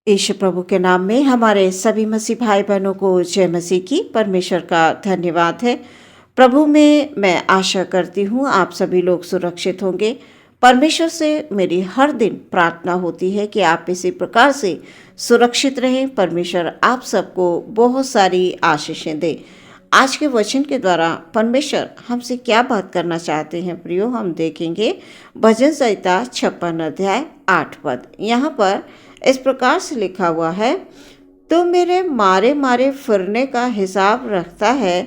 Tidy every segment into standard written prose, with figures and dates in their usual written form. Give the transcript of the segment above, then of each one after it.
यीशु प्रभु के नाम में हमारे सभी मसीह भाई बहनों को जय मसीह की। परमेश्वर का धन्यवाद है। प्रभु में मैं आशा करती हूँ आप सभी लोग सुरक्षित होंगे। परमेश्वर से मेरी हर दिन प्रार्थना होती है कि आप इसी प्रकार से सुरक्षित रहें। परमेश्वर आप सबको बहुत सारी आशीषें दे। आज के वचन के द्वारा परमेश्वर हमसे क्या बात करना चाहते हैं प्रियो, हम देखेंगे भजन संहिता 56 अध्याय 8 पद। यहाँ पर इस प्रकार से लिखा हुआ है, तू मेरे मारे मारे फिरने का हिसाब रखता है,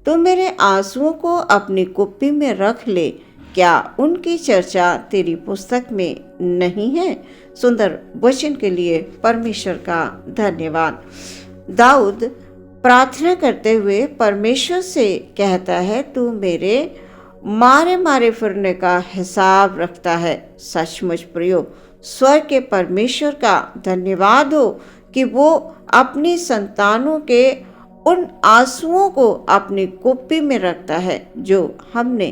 तू मेरे आंसुओं को अपनी कुप्पी में रख ले, क्या उनकी चर्चा तेरी पुस्तक में नहीं है। सुंदर वचन के लिए परमेश्वर का धन्यवाद। दाऊद प्रार्थना करते हुए परमेश्वर से कहता है, तू मेरे मारे मारे फिरने का हिसाब रखता है। सचमुच प्रियो, स्वर्ग के परमेश्वर का धन्यवाद हो कि वो अपनी संतानों के उन आंसुओं को अपनी कुप्पी में रखता है जो हमने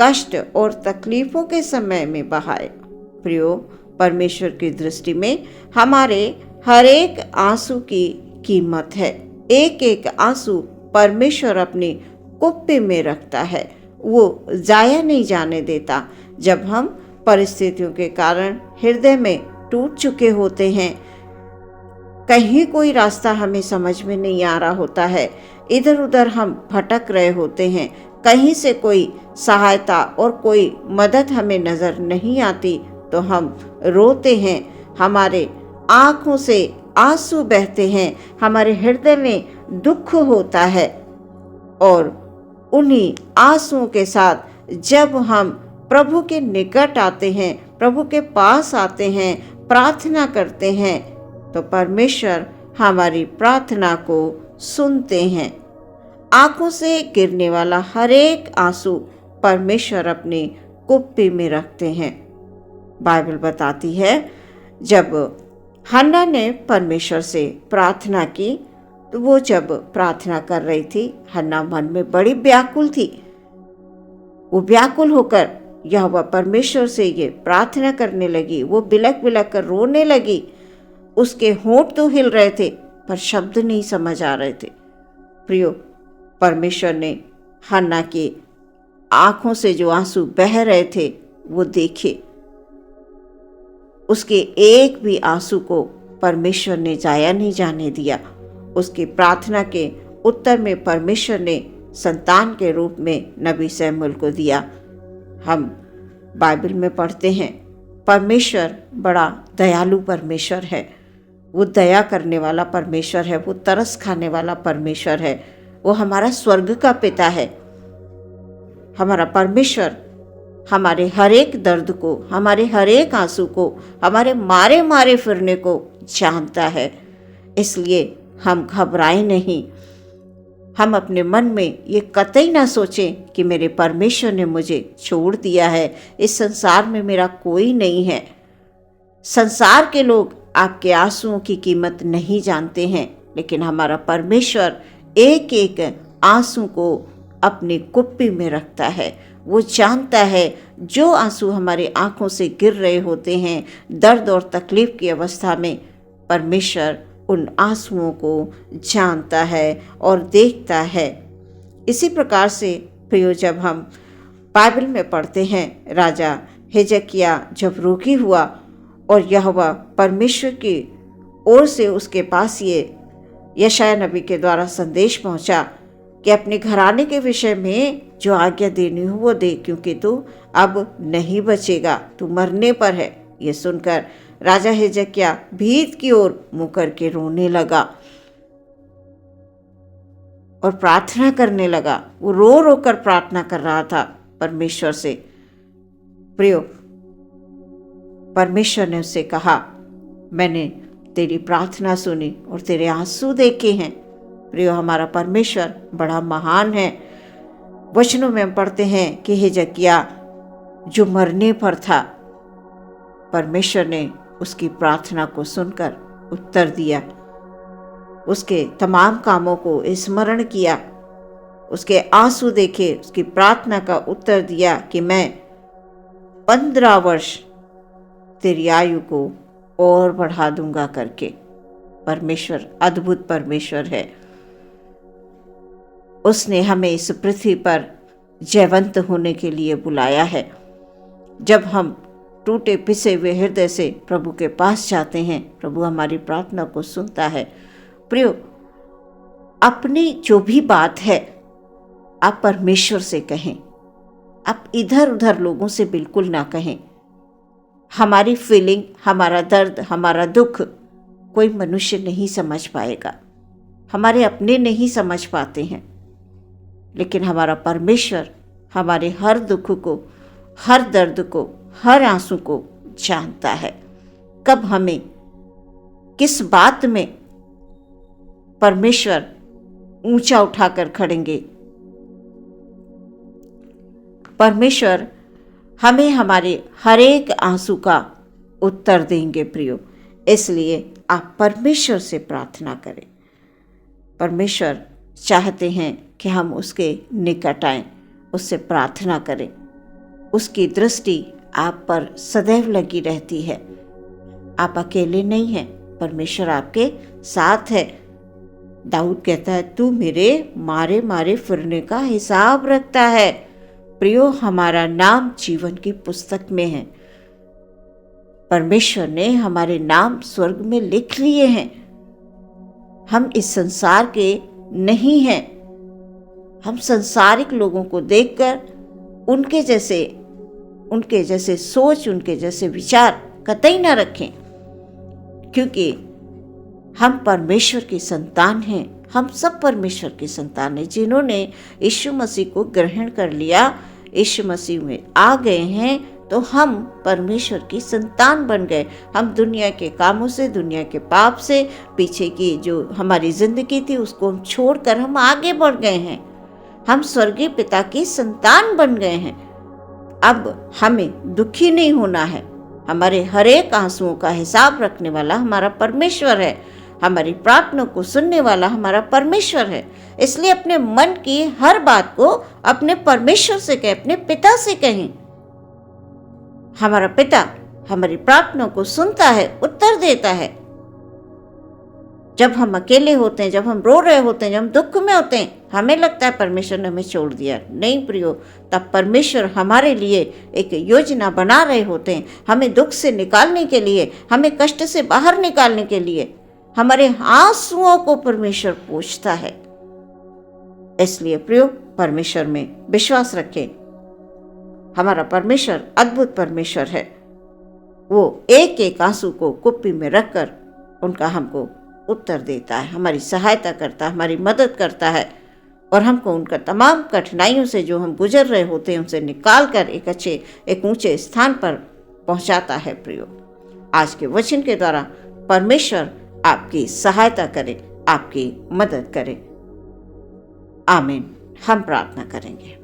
कष्ट और तकलीफों के समय में बहाए। प्रियो, परमेश्वर की दृष्टि में हमारे हर एक आंसू की कीमत है। एक एक आंसू परमेश्वर अपनी कुप्पी में रखता है, वो जाया नहीं जाने देता। जब हम परिस्थितियों के कारण हृदय में टूट चुके होते हैं, कहीं कोई रास्ता हमें समझ में नहीं आ रहा होता है, इधर उधर हम भटक रहे होते हैं, कहीं से कोई सहायता और कोई मदद हमें नजर नहीं आती, तो हम रोते हैं, हमारे आंखों से आंसू बहते हैं, हमारे हृदय में दुख होता है। और उन्हीं आंसुओं के साथ जब हम प्रभु के निकट आते हैं, प्रभु के पास आते हैं, प्रार्थना करते हैं, तो परमेश्वर हमारी प्रार्थना को सुनते हैं। आंखों से गिरने वाला हर एक आंसू परमेश्वर अपनी कुप्पी में रखते हैं। बाइबल बताती है, जब हन्ना ने परमेश्वर से प्रार्थना की, तो वो जब प्रार्थना कर रही थी, हन्ना मन में बड़ी व्याकुल थी। वो व्याकुल होकर यहोवा परमेश्वर से ये प्रार्थना करने लगी। वो बिलक बिलक कर रोने लगी। उसके होंठ तो हिल रहे थे पर शब्द नहीं समझ आ रहे थे। प्रियो, परमेश्वर ने हन्ना की आंखों से जो आंसू बह रहे थे वो देखे। उसके एक भी आंसू को परमेश्वर ने जाया नहीं जाने दिया। उसकी प्रार्थना के उत्तर में परमेश्वर ने संतान के रूप में नबी शमूएल को दिया। हम बाइबल में पढ़ते हैं, परमेश्वर बड़ा दयालु परमेश्वर है। वो दया करने वाला परमेश्वर है, वो तरस खाने वाला परमेश्वर है, वो हमारा स्वर्ग का पिता है। हमारा परमेश्वर हमारे हर एक दर्द को, हमारे हर एक आंसू को, हमारे मारे मारे फिरने को जानता है। इसलिए हम घबराएं नहीं। हम अपने मन में ये कतई ना सोचें कि मेरे परमेश्वर ने मुझे छोड़ दिया है, इस संसार में मेरा कोई नहीं है। संसार के लोग आपके आंसुओं की कीमत नहीं जानते हैं, लेकिन हमारा परमेश्वर एक एक आंसू को अपनी कुप्पी में रखता है। वो जानता है जो आंसू हमारी आंखों से गिर रहे होते हैं दर्द और तकलीफ की अवस्था में, परमेश्वर उन आंसुओं को जानता है और देखता है। इसी प्रकार से प्रियो, जब हम बाइबल में पढ़ते हैं, राजा हिजकिय्याह जब रोगी हुआ और यहोवा परमेश्वर की ओर से उसके पास ये यशायाह नबी के द्वारा संदेश पहुंचा कि अपने घराने के विषय में जो आज्ञा देनी हो वो दे, क्योंकि तू अब नहीं बचेगा, तू मरने पर है। ये सुनकर राजा हिजकिय्याह भीत की ओर मुंह करके रोने लगा और प्रार्थना करने लगा। वो रो रो कर प्रार्थना कर रहा था परमेश्वर से। प्रियो, परमेश्वर ने उससे कहा, मैंने तेरी प्रार्थना सुनी और तेरे आंसू देखे हैं। प्रियो, हमारा परमेश्वर बड़ा महान है। वचनों में हम पढ़ते हैं कि हिजकिय्याह जो मरने पर था, परमेश्वर ने उसकी प्रार्थना को सुनकर उत्तर दिया, उसके तमाम कामों को स्मरण किया, उसके आंसू देखे, उसकी प्रार्थना का उत्तर दिया कि मैं 15 वर्ष तेरी आयु को और बढ़ा दूंगा करके। परमेश्वर अद्भुत परमेश्वर है। उसने हमें इस पृथ्वी पर जयवंत होने के लिए बुलाया है। जब हम टूटे पिसे हुए हृदय से प्रभु के पास जाते हैं, प्रभु हमारी प्रार्थना को सुनता है। प्रियो, अपनी जो भी बात है आप परमेश्वर से कहें, आप इधर उधर लोगों से बिल्कुल ना कहें। हमारी फीलिंग, हमारा दर्द, हमारा दुख कोई मनुष्य नहीं समझ पाएगा, हमारे अपने नहीं समझ पाते हैं, लेकिन हमारा परमेश्वर हमारे हर दुख को, हर दर्द को, हर आंसू को जानता है। कब हमें किस बात में परमेश्वर ऊंचा उठाकर खड़ेंगे, परमेश्वर हमें हमारे हर एक आंसू का उत्तर देंगे। प्रियो, इसलिए आप परमेश्वर से प्रार्थना करें। परमेश्वर चाहते हैं कि हम उसके निकट आएं, उससे प्रार्थना करें। उसकी दृष्टि आप पर सदैव लगी रहती है। आप अकेले नहीं हैं, परमेश्वर आपके साथ है। दाऊद कहता है, तू मेरे मारे मारे फिरने का हिसाब रखता है। प्रियो, हमारा नाम जीवन की पुस्तक में है। परमेश्वर ने हमारे नाम स्वर्ग में लिख लिए हैं। हम इस संसार के नहीं हैं। हम संसारिक लोगों को देखकर उनके जैसे सोच, उनके जैसे विचार कतई न रखें, क्योंकि हम परमेश्वर की संतान हैं। हम सब परमेश्वर की संतान हैं। जिन्होंने यीशु मसीह को ग्रहण कर लिया, यीशु मसीह में आ गए हैं, तो हम परमेश्वर की संतान बन गए। हम दुनिया के कामों से, दुनिया के पाप से, पीछे की जो हमारी जिंदगी थी उसको हम छोड़कर हम आगे बढ़ गए हैं। हम स्वर्गीय पिता की संतान बन गए हैं। अब हमें दुखी नहीं होना है। हमारे हर एक आंसुओं का हिसाब रखने वाला हमारा परमेश्वर है। हमारी प्रार्थना को सुनने वाला हमारा परमेश्वर है। इसलिए अपने मन की हर बात को अपने परमेश्वर से कहें, अपने पिता से कहें। हमारा पिता हमारी प्रार्थना को सुनता है, उत्तर देता है। जब हम अकेले होते हैं, जब हम रो रहे होते हैं, जब हम दुख में होते हैं, हमें लगता है परमेश्वर ने हमें छोड़ दिया। नहीं प्रियो, तब परमेश्वर हमारे लिए एक योजना बना रहे होते हैं। हमें दुख से निकालने के लिए, हमें कष्ट से बाहर निकालने के लिए हमारे आंसुओं को परमेश्वर पूछता है। इसलिए प्रियो, परमेश्वर में विश्वास रखें। हमारा परमेश्वर अद्भुत परमेश्वर है। वो एक एक आंसू को कुप्पी में रखकर उनका हमको उत्तर देता है, हमारी सहायता करता है, हमारी मदद करता है, और हमको उनका तमाम कठिनाइयों से जो हम गुजर रहे होते हैं उनसे निकाल कर एक ऊंचे स्थान पर पहुंचाता है। प्रियो, आज के वचन के द्वारा परमेश्वर आपकी सहायता करे, आपकी मदद करे। आमीन। हम प्रार्थना करेंगे।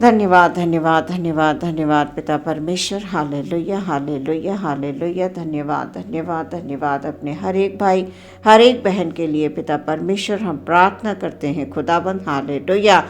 धन्यवाद, धन्यवाद, धन्यवाद, धन्यवाद पिता परमेश्वर। Hallelujah, hallelujah, hallelujah. धन्यवाद, धन्यवाद, धन्यवाद अपने हर एक भाई, हर एक बहन के लिए पिता परमेश्वर हम प्रार्थना करते हैं। खुदाबंद हालेलुया,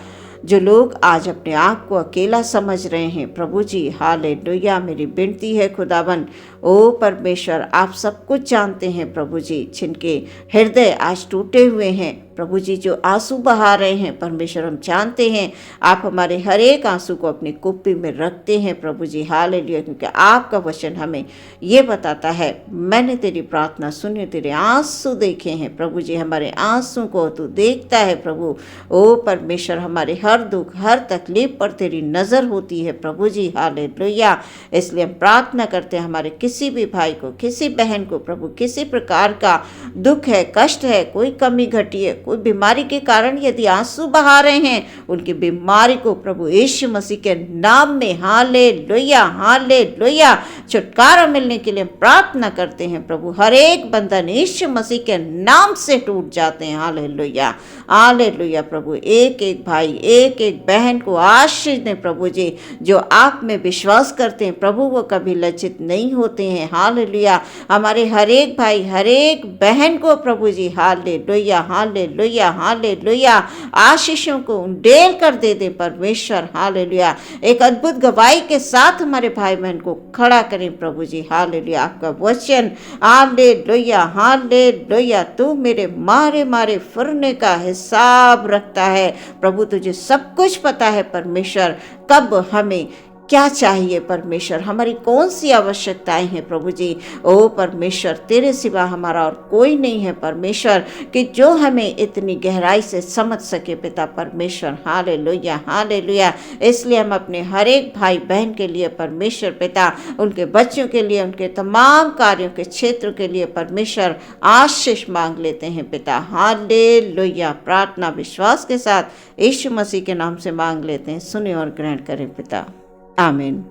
जो लोग आज अपने आप को अकेला समझ रहे हैं, प्रभु जी हालेलुया, मेरी विनती है खुदाबंद, ओ परमेश्वर आप सब कुछ जानते हैं प्रभु जी, जिनके हृदय आज टूटे हुए हैं प्रभु जी, जो आंसू बहा रहे हैं परमेश्वर, हम जानते हैं आप हमारे हर एक आंसू को अपनी कुप्पी में रखते हैं प्रभु जी हालेलुया, क्योंकि आपका वचन हमें ये बताता है, मैंने तेरी प्रार्थना सुनी, तेरे आंसू देखे हैं प्रभु जी, हमारे आंसू को तू देखता है प्रभु। ओ परमेश्वर, हमारे हर दुख, हर तकलीफ पर तेरी नज़र होती है प्रभु जी हालेलुया। इसलिए हम प्रार्थना करते हैं हमारे किसी भी भाई को, किसी बहन को प्रभु, किसी प्रकार का दुख है, कष्ट है, कोई कमी घटी है, कोई बीमारी के कारण यदि आंसू बहा रहे हैं, उनकी बीमारी को प्रभु यीशु मसीह के नाम में हालेलुया, हालेलुया छुटकारा मिलने के लिए प्रार्थना करते हैं प्रभु। हर एक बंधन यीशु मसीह के नाम से टूट जाते हैं। हालेलुया, हालेलुया प्रभु। एक एक भाई, एक एक बहन को आशीष दें प्रभु जी, जो आप में विश्वास करते हैं प्रभु, वो कभी लज्जित नहीं होते करते हैं। हालेलुया। हमारे हर एक भाई, हर एक बहन को प्रभु जी हालेलुया, हालेलुया, हालेलुया आशीषों को उंडेल कर दे दे परमेश्वर। हालेलुया। एक अद्भुत गवाही के साथ हमारे भाई बहन को खड़ा करें प्रभु जी। हालेलुया। आपका वचन हालेलुया, हालेलुया, तू मेरे मारे मारे फिरने का हिसाब रखता है। प्रभु तुझे सब कुछ पता है परमेश्वर, कब हमें क्या चाहिए परमेश्वर, हमारी कौन सी आवश्यकताएं हैं प्रभु जी। ओ परमेश्वर, तेरे सिवा हमारा और कोई नहीं है परमेश्वर कि जो हमें इतनी गहराई से समझ सके पिता परमेश्वर। Hallelujah, hallelujah. इसलिए हम अपने हर एक भाई बहन के लिए परमेश्वर पिता, उनके बच्चों के लिए, उनके तमाम कार्यों के क्षेत्र के लिए परमेश्वर आशीष मांग लेते हैं पिता। हालेलुया। प्रार्थना विश्वास के साथ यीशु मसीह के नाम से मांग लेते हैं। सुने और ग्रहण करें पिता। आमीन।